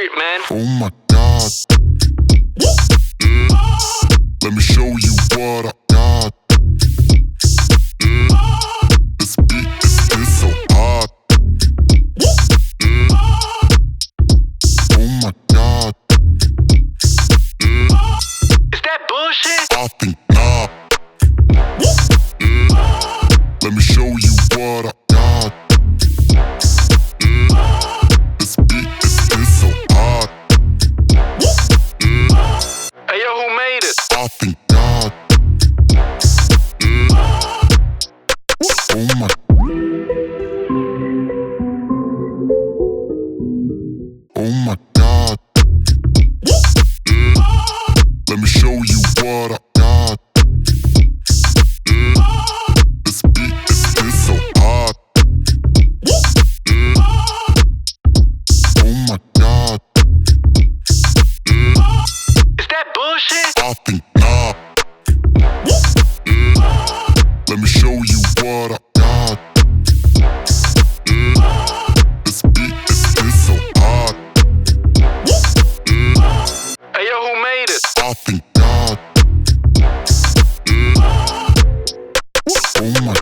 shit, man. Oh my God. Let me show you what I got. This beat is so hot. Oh my God. Is that bullshit? I think not. Let me show you what I got. This beat is so hot. Hey yo, who made it? I think God. Oh my. Oh my God. Let me show you what I got. This beat is so hot. Oh my God. Is that bullshit? I think not. Let me show you what I got. This beat is so hot. Hey yo, who made it? I think God. Oh my